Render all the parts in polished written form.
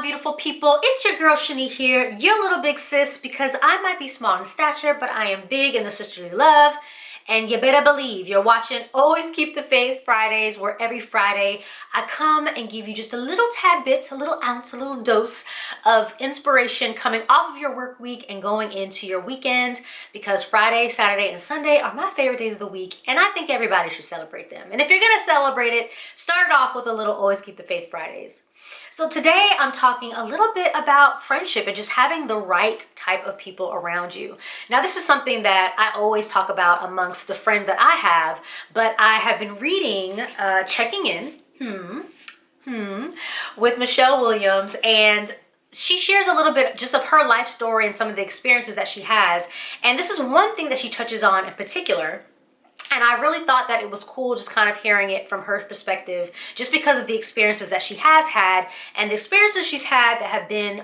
beautiful people. It's your girl Shani here, your little big sis, because I might be small in stature, but I am big in the sisterly love. And you better believe you're watching Always Keep the Faith Fridays, where every Friday I come and give you just a little tad bit, a little ounce, a little dose of inspiration coming off of your work week and going into your weekend, because Friday, Saturday, and Sunday are my favorite days of the week, and I think everybody should celebrate them. And if you're gonna celebrate it, start it off with a little Always Keep the Faith Fridays. So today I'm talking a little bit about friendship and just having the right type of people around you. Now, this is something that I always talk about amongst the friends that I have, but I have been reading, checking in, with Michelle Williams, and she shares a little bit just of her life story and some of the experiences that she has. And this is one thing that she touches on in particular. And I really thought that it was cool just kind of hearing it from her perspective, just because of the experiences that she has had and the experiences she's had that have been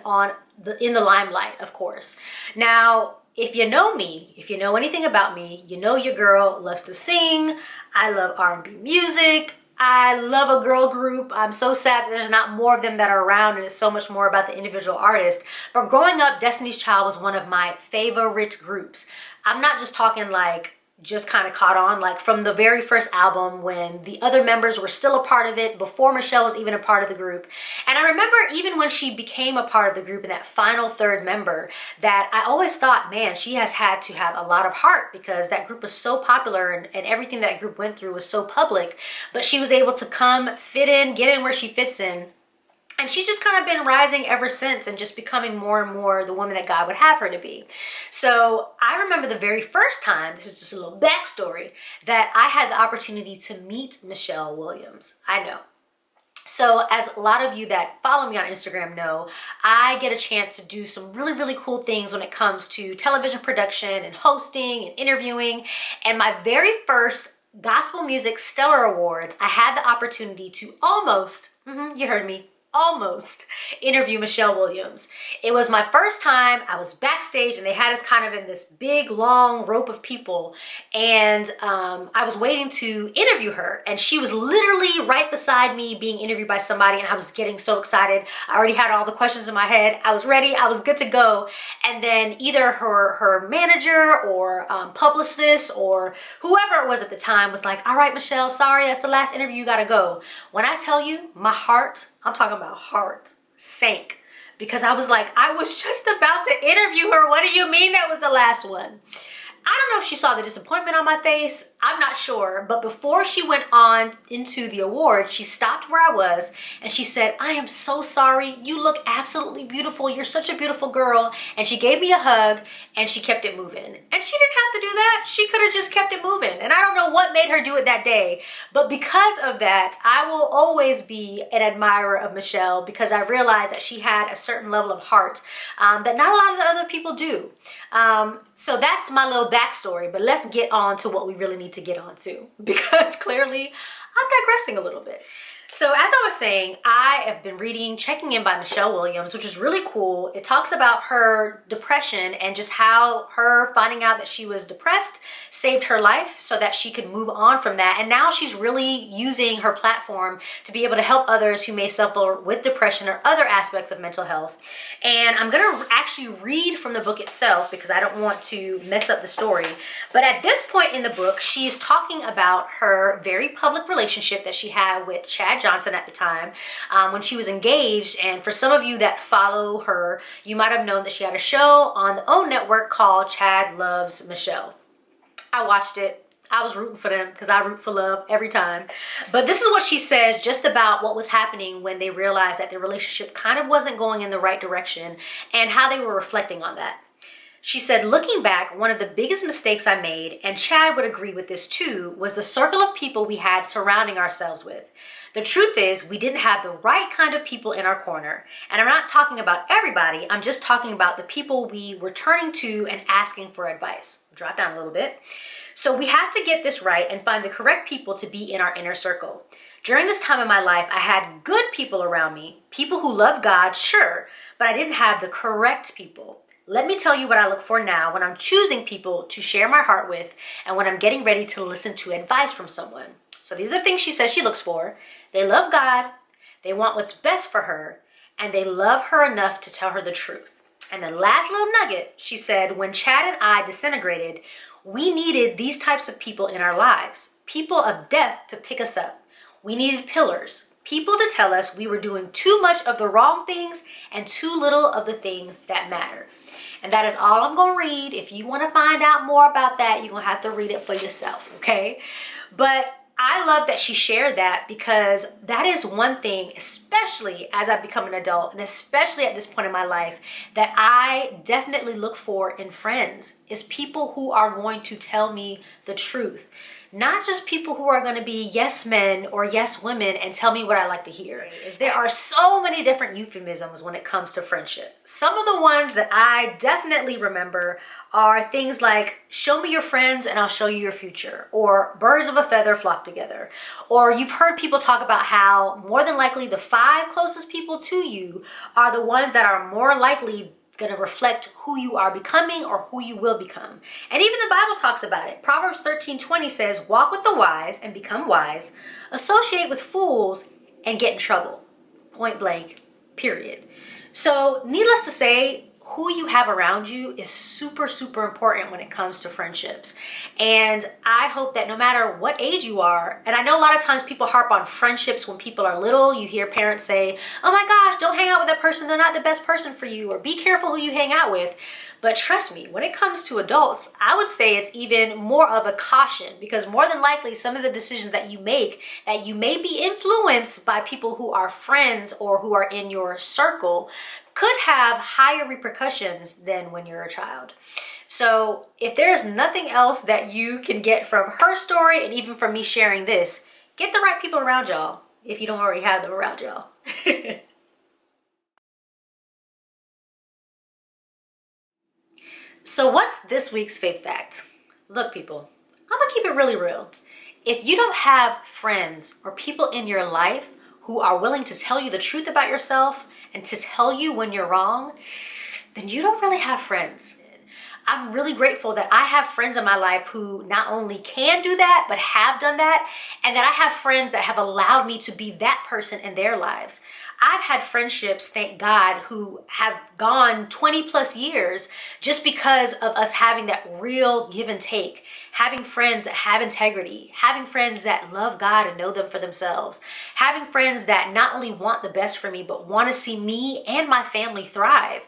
in the limelight, of course. Now, if you know me, if you know anything about me, you know your girl loves to sing. I love R&B music. I love a girl group. I'm so sad that there's not more of them that are around, and it's so much more about the individual artist. But growing up, Destiny's Child was one of my favorite groups. I'm not just talking like just kind of caught on, like from the very first album when the other members were still a part of it, before Michelle was even a part of the group. And I remember even when she became a part of the group and that final third member, that I always thought, man, she has had to have a lot of heart, because that group was so popular and everything that group went through was so public, but she was able to come, fit in, get in where she fits in. And she's just kind of been rising ever since and just becoming more and more the woman that God would have her to be. So I remember the very first time, this is just a little backstory, that I had the opportunity to meet Michelle Williams. I know. So as a lot of you that follow me on Instagram know, I get a chance to do some really, really cool things when it comes to television production and hosting and interviewing. And my very first Gospel Music Stellar Awards, I had the opportunity to almost, you heard me, almost interview Michelle Williams. It was my first time. I was backstage and they had us kind of in this big long rope of people, and I was waiting to interview her, and she was literally right beside me being interviewed by somebody, and I was getting so excited. I already had all the questions in my head. I was ready. I was good to go. And then either her manager or publicist or whoever it was at the time was like, all right, Michelle, sorry, that's the last interview, you gotta go. When I tell you, my heart, I'm talking about heart, sank, because I was like, I was just about to interview her. What do you mean that was the last one? I don't know if she saw the disappointment on my face. I'm not sure. But before she went on into the award, she stopped where I was and she said, I am so sorry. You look absolutely beautiful. You're such a beautiful girl. And she gave me a hug and she kept it moving. And she didn't have to do that. She could have just kept it moving. And I don't know what made her do it that day. But because of that, I will always be an admirer of Michelle, because I realized that she had a certain level of heart that not a lot of the other people do. So that's my little backstory, but let's get on to what we really need to get on to, because clearly I'm digressing a little bit. So as I was saying, I have been reading Checking In by Michelle Williams, which is really cool. It talks about her depression and just how her finding out that she was depressed saved her life so that she could move on from that. And now she's really using her platform to be able to help others who may suffer with depression or other aspects of mental health. And I'm going to actually read from the book itself, because I don't want to mess up the story. But at this point in the book, she's talking about her very public relationship that she had with Chad Johnson at the time, when she was engaged. And for some of you that follow her, you might have known that she had a show on the OWN network called Chad Loves Michelle. I watched it. I was rooting for them, because I root for love every time. But this is what she says just about what was happening when they realized that their relationship kind of wasn't going in the right direction, and how they were reflecting on that. She said, looking back, one of the biggest mistakes I made, and Chad would agree with this too, was the circle of people we had surrounding ourselves with. The truth is, we didn't have the right kind of people in our corner. And I'm not talking about everybody, I'm just talking about the people we were turning to and asking for advice. Drop down a little bit. So we have to get this right and find the correct people to be in our inner circle. During this time in my life, I had good people around me, people who love God, sure, but I didn't have the correct people. Let me tell you what I look for now when I'm choosing people to share my heart with, and when I'm getting ready to listen to advice from someone. So these are things she says she looks for. They love God, they want what's best for her, and they love her enough to tell her the truth. And the last little nugget, she said, when Chad and I disintegrated, we needed these types of people in our lives, people of depth to pick us up. We needed pillars, people to tell us we were doing too much of the wrong things and too little of the things that matter. And that is all I'm going to read. If you want to find out more about that, you're going to have to read it for yourself, okay? But I love that she shared that, because that is one thing, especially as I've become an adult and especially at this point in my life, that I definitely look for in friends, is people who are going to tell me the truth. Not just people who are going to be yes men or yes women and tell me what I like to hear. There are so many different euphemisms when it comes to friendship. Some of the ones that I definitely remember are things like, show me your friends and I'll show you your future, or birds of a feather flock together. Or you've heard people talk about how more than likely the 5 closest people to you are the ones that are more likely going to reflect who you are becoming or who you will become. And even the Bible talks about it. Proverbs 13:20 says, walk with the wise and become wise, associate with fools and get in trouble. Point blank, period. So needless to say, who you have around you is super, super important when it comes to friendships. And I hope that no matter what age you are, and I know a lot of times people harp on friendships when people are little. You hear parents say, oh my gosh, don't hang out with that person. They're not the best person for you, or be careful who you hang out with. But trust me, when it comes to adults, I would say it's even more of a caution, because more than likely some of the decisions that you make, that you may be influenced by people who are friends or who are in your circle, could have higher repercussions than when you're a child. So if there's nothing else that you can get from her story, and even from me sharing this, get the right people around y'all if you don't already have them around y'all. So what's this week's faith fact? Look, people, I'm gonna keep it really real. If you don't have friends or people in your life who are willing to tell you the truth about yourself and to tell you when you're wrong, then you don't really have friends. I'm really grateful that I have friends in my life who not only can do that, but have done that, and that I have friends that have allowed me to be that person in their lives. I've had friendships, thank God, who have gone 20 plus years just because of us having that real give and take, having friends that have integrity, having friends that love God and know them for themselves, having friends that not only want the best for me, but want to see me and my family thrive.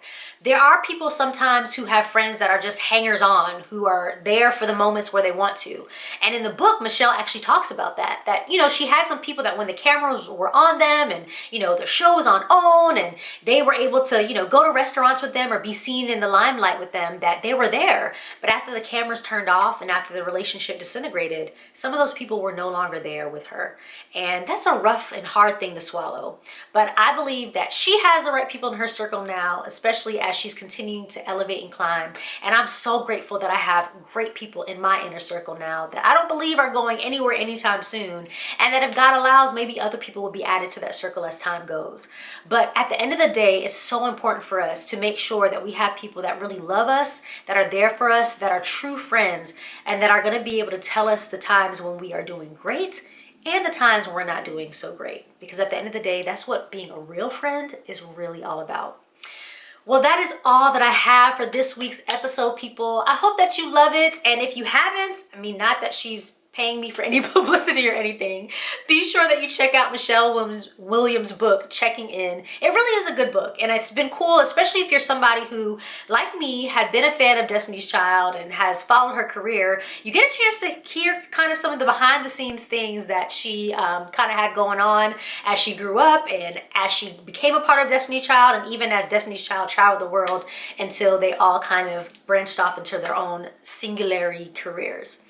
There are people sometimes who have friends that are just hangers on, who are there for the moments where they want to. And in the book, Michelle actually talks about that, you know, she had some people that when the cameras were on them and, you know, their show was on OWN and they were able to, you know, go to restaurants with them or be seen in the limelight with them, that they were there. But after the cameras turned off and after the relationship disintegrated, some of those people were no longer there with her. And that's a rough and hard thing to swallow. But I believe that she has the right people in her circle now, especially as she's continuing to elevate and climb. And I'm so grateful that I have great people in my inner circle now that I don't believe are going anywhere anytime soon. And that if God allows, maybe other people will be added to that circle as time goes. But at the end of the day, it's so important for us to make sure that we have people that really love us, that are there for us, that are true friends, and that are going to be able to tell us the times when we are doing great and the times when we're not doing so great. Because at the end of the day, that's what being a real friend is really all about. Well, that is all that I have for this week's episode, people. I hope that you love it. And if you haven't, I mean, not that she's paying me for any publicity or anything, be sure that you check out Michelle Williams' book, Checking In. It really is a good book, and it's been cool, especially if you're somebody who, like me, had been a fan of Destiny's Child and has followed her career. You get a chance to hear kind of some of the behind the scenes things that she kind of had going on as she grew up and as she became a part of Destiny's Child, and even as Destiny's Child traveled the world until they all kind of branched off into their own singularity careers.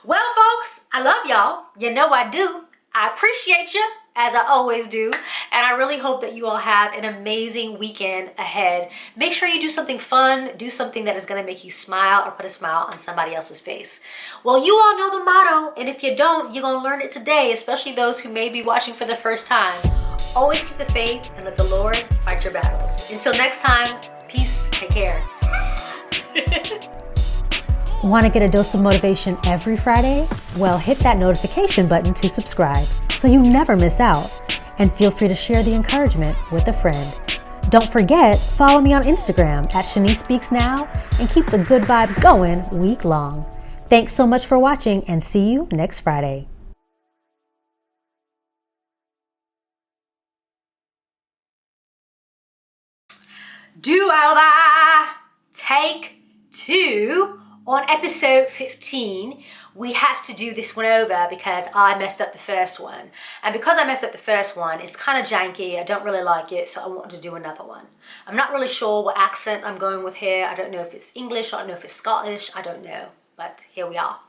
Well, folks, I love y'all. You know I do. I appreciate you, as I always do. And I really hope that you all have an amazing weekend ahead. Make sure you do something fun. Do something that is going to make you smile or put a smile on somebody else's face. Well, you all know the motto. And if you don't, you're going to learn it today, especially those who may be watching for the first time. Always keep the faith and let the Lord fight your battles. Until next time, peace. Take care. Want to get a dose of motivation every Friday? Well, hit that notification button to subscribe so you never miss out. And feel free to share the encouragement with a friend. Don't forget, follow me on Instagram at Shani Speaks Now and keep the good vibes going week long. Thanks so much for watching and see you next Friday. Do over, take 2. On episode 15, we have to do this one over because I messed up the first one. And because I messed up the first one, it's kind of janky. I don't really like it, so I want to do another one. I'm not really sure what accent I'm going with here. I don't know if it's English, I don't know if it's Scottish, I don't know. But here we are.